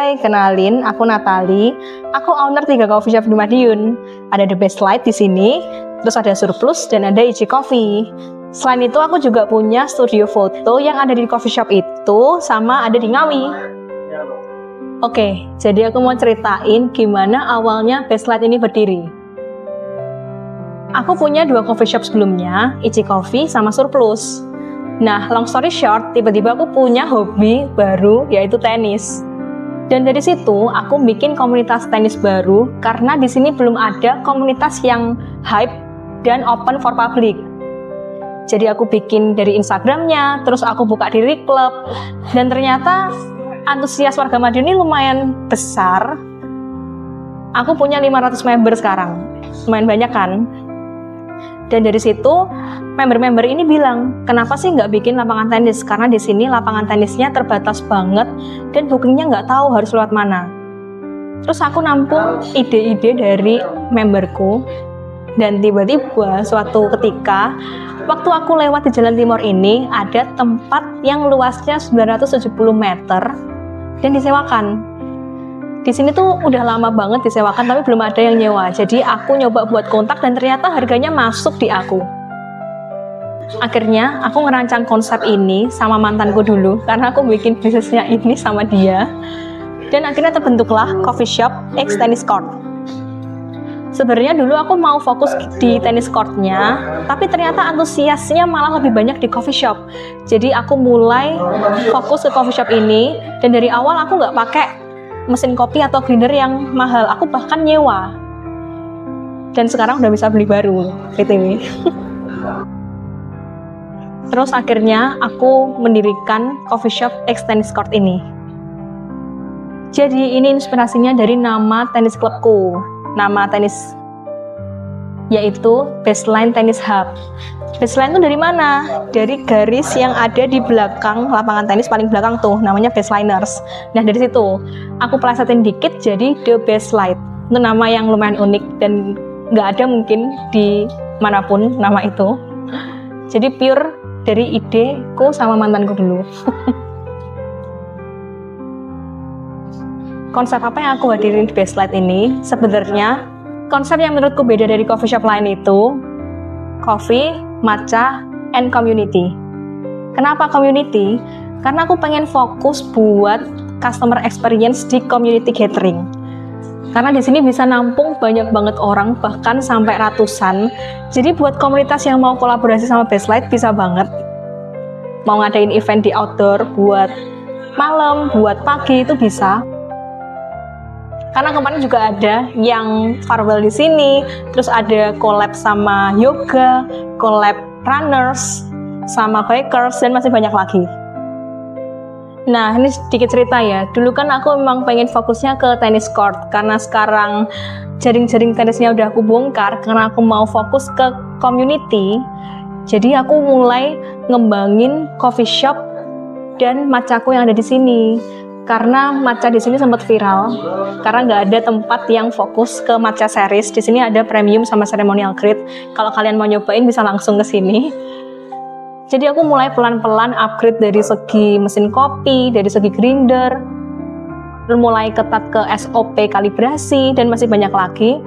Hai, kenalin, aku Natali. Aku owner 3 coffee shop di Madiun. Ada The Best Light di sini, terus ada Surplus dan ada Ichi Coffee. Selain itu, aku juga punya studio foto yang ada di coffee shop itu, sama ada di Ngawi. Oke, jadi aku mau ceritain gimana awalnya Best Light ini berdiri. Aku punya 2 coffee shop sebelumnya, Ichi Coffee sama Surplus. Nah, long story short, tiba-tiba aku punya hobi baru, yaitu tenis. Dan dari situ, aku bikin komunitas tenis baru, karena di sini belum ada komunitas yang hype dan open for public. Jadi aku bikin dari Instagramnya, terus aku buka di klub, dan ternyata antusias warga Madiun ini lumayan besar. Aku punya 500 member sekarang, lumayan banyak kan? Dan dari situ, member-member ini bilang, kenapa sih nggak bikin lapangan tenis? Karena di sini lapangan tenisnya terbatas banget dan bookingnya nggak tahu harus lewat mana. Terus aku nampung ide-ide dari memberku, dan tiba-tiba suatu ketika, waktu aku lewat di Jalan Timur ini, ada tempat yang luasnya 970 meter dan disewakan. Di sini tuh udah lama banget disewakan, tapi belum ada yang nyewa. Jadi aku nyoba buat kontak dan ternyata harganya masuk di aku. Akhirnya aku ngerancang konsep ini sama mantanku dulu, karena aku bikin bisnisnya ini sama dia. Dan akhirnya terbentuklah coffee shop X Tennis Court. Sebenarnya dulu aku mau fokus di tenis courtnya, tapi ternyata antusiasnya malah lebih banyak di coffee shop. Jadi aku mulai fokus ke coffee shop ini, dan dari awal aku nggak pakai mesin kopi atau grinder yang mahal, aku bahkan nyewa. Dan sekarang udah bisa beli baru, BTW. Terus akhirnya aku mendirikan coffee shop X Tennis Court ini. Jadi ini inspirasinya dari nama tenis klubku, nama tenis yaitu Baseline Tennis Hub. Baseline itu dari mana? Dari garis yang ada di belakang lapangan tenis paling belakang tuh, namanya baseliners. Nah dari situ aku plesetin dikit jadi The Best Light. Itu nama yang lumayan unik dan nggak ada mungkin di manapun nama itu. Jadi pure dari ideku sama mantanku dulu. Konsep apa yang aku hadirin di Best Light ini? Sebenarnya konsep yang menurutku beda dari coffee shop lain itu coffee, matcha, and community. Kenapa community? Karena aku pengen fokus buat customer experience di community gathering. Karena di sini bisa nampung banyak banget orang, bahkan sampai ratusan. Jadi buat komunitas yang mau kolaborasi sama Best Light bisa banget. Mau ngadain event di outdoor buat malam, buat pagi itu bisa. Karena kemarin juga ada yang farewell di sini, terus ada collab sama yoga, collab runners, sama bikers, dan masih banyak lagi. Nah, ini sedikit cerita ya. Dulu kan aku memang pengen fokusnya ke tennis court, karena sekarang jaring-jaring tenisnya udah aku bongkar, karena aku mau fokus ke community. Jadi aku mulai ngembangin coffee shop dan matchaku yang ada di sini. Karena matcha di sini sempat viral, karena nggak ada tempat yang fokus ke matcha series. Di sini ada premium sama ceremonial grade. Kalau kalian mau nyobain bisa langsung ke sini. Jadi aku mulai pelan-pelan upgrade dari segi mesin kopi, dari segi grinder, dan mulai ketat ke SOP kalibrasi dan masih banyak lagi.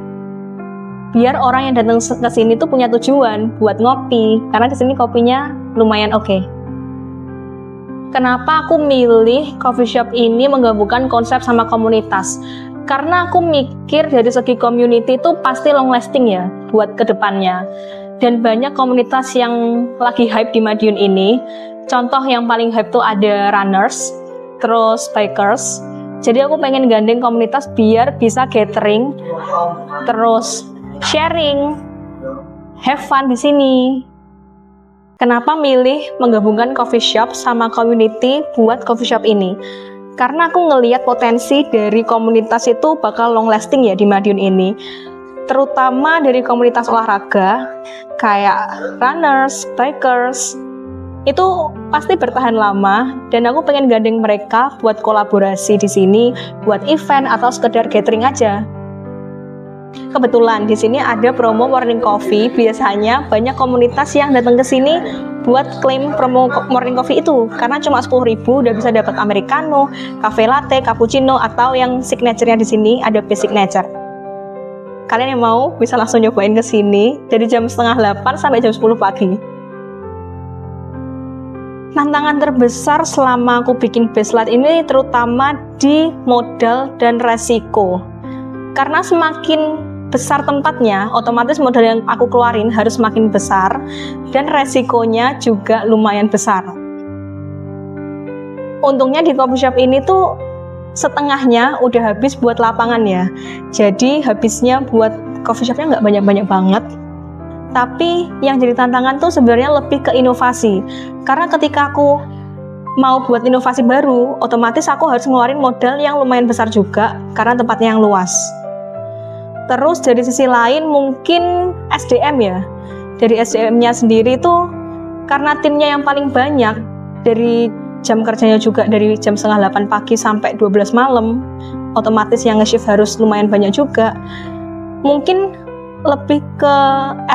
Biar orang yang datang ke sini tuh punya tujuan buat ngopi, karena di sini kopinya lumayan oke. Kenapa aku milih coffee shop ini menggabungkan konsep sama komunitas? Karena aku mikir dari segi community itu pasti long lasting ya buat kedepannya. Dan banyak komunitas yang lagi hype di Madiun ini. Contoh yang paling hype tuh ada runners, terus bikers. Jadi aku pengen gandeng komunitas biar bisa gathering, terus sharing, have fun di sini. Kenapa milih menggabungkan coffee shop sama community buat coffee shop ini? Karena aku ngelihat potensi dari komunitas itu bakal long lasting ya di Madiun ini. Terutama dari komunitas olahraga, kayak runners, bikers, itu pasti bertahan lama. Dan aku pengen gandeng mereka buat kolaborasi di sini, buat event atau sekedar gathering aja. Kebetulan di sini ada promo morning coffee. Biasanya banyak komunitas yang datang ke sini buat klaim promo morning coffee itu, karena cuma 10.000 udah bisa dapat americano, cafe latte, cappuccino, atau yang signature-nya di sini ada base signature. Kalian yang mau bisa langsung nyobain ke sini dari jam 7:30 sampai jam 10 pagi. Tantangan terbesar selama aku bikin Bestlight ini terutama di modal dan resiko. Karena semakin besar tempatnya, otomatis modal yang aku keluarin harus makin besar dan resikonya juga lumayan besar. Untungnya di coffee shop ini tuh setengahnya udah habis buat lapangan ya. Jadi habisnya buat coffee shopnya nggak banyak-banyak banget. Tapi yang jadi tantangan tuh sebenarnya lebih ke inovasi. Karena ketika aku mau buat inovasi baru, otomatis aku harus ngeluarin modal yang lumayan besar juga karena tempatnya yang luas. Terus dari sisi lain mungkin SDM ya. Dari SDM-nya sendiri tuh karena timnya yang paling banyak, dari jam kerjanya juga dari jam 7:30 pagi sampai 12 malam, otomatis yang nge-shift harus lumayan banyak juga. Mungkin lebih ke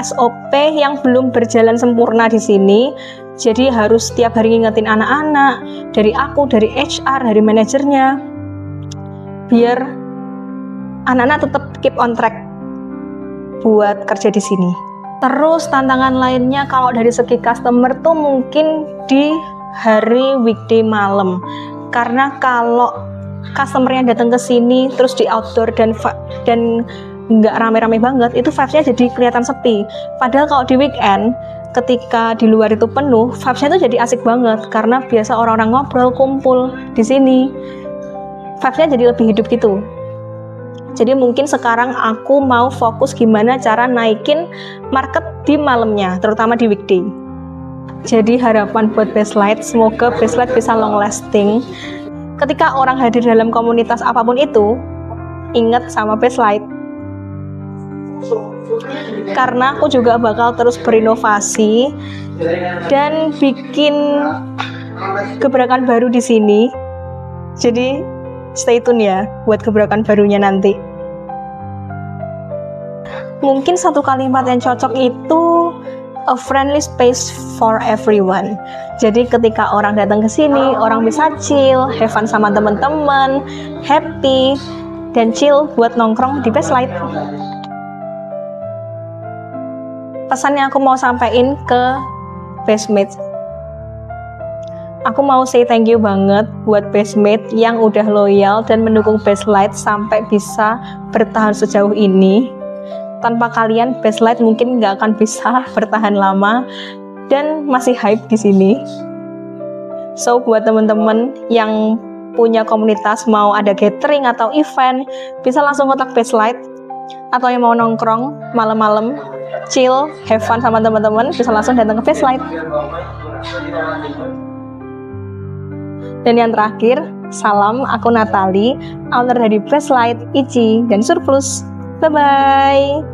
SOP yang belum berjalan sempurna di sini. Jadi harus setiap hari ngingetin anak-anak, dari aku, dari HR, dari manajernya, biar anak-anak tetap keep on track buat kerja di sini. Terus tantangan lainnya kalau dari segi customer tuh mungkin di hari weekday malam. Karena kalau customer yang datang ke sini terus di outdoor dan nggak rame-rame banget, itu vibes-nya jadi kelihatan sepi. Padahal kalau di weekend, ketika di luar itu penuh, vibes-nya itu jadi asik banget karena biasa orang-orang ngobrol, kumpul di sini. Vibes-nya jadi lebih hidup gitu. Jadi mungkin sekarang aku mau fokus gimana cara naikin market di malamnya, terutama di weekday. Jadi harapan buat Bestlight, semoga Bestlight bisa long lasting. Ketika orang hadir dalam komunitas apapun itu, ingat sama Bestlight. Karena aku juga bakal terus berinovasi dan bikin gebrakan baru di sini. Jadi stay tune ya buat gebrakan barunya nanti. Mungkin satu kalimat yang cocok itu a friendly space for everyone. Jadi ketika orang datang ke sini, orang bisa chill, have fun sama teman-teman, happy dan chill buat nongkrong di Bestlight. Pesan yang aku mau sampaikan ke Bestmate, aku mau say thank you banget buat Bestmate yang udah loyal dan mendukung Bestlight sampai bisa bertahan sejauh ini. Tanpa kalian, Bestlight mungkin nggak akan bisa bertahan lama dan masih hype di sini. So buat teman-teman yang punya komunitas, mau ada gathering atau event, bisa langsung kontak Bestlight. Atau yang mau nongkrong malam-malam, chill, have fun sama teman-teman, bisa langsung datang ke Bestlight. Dan yang terakhir, salam, aku Natali, owner dari Bestlight, Ichi, dan Surplus. Bye-bye.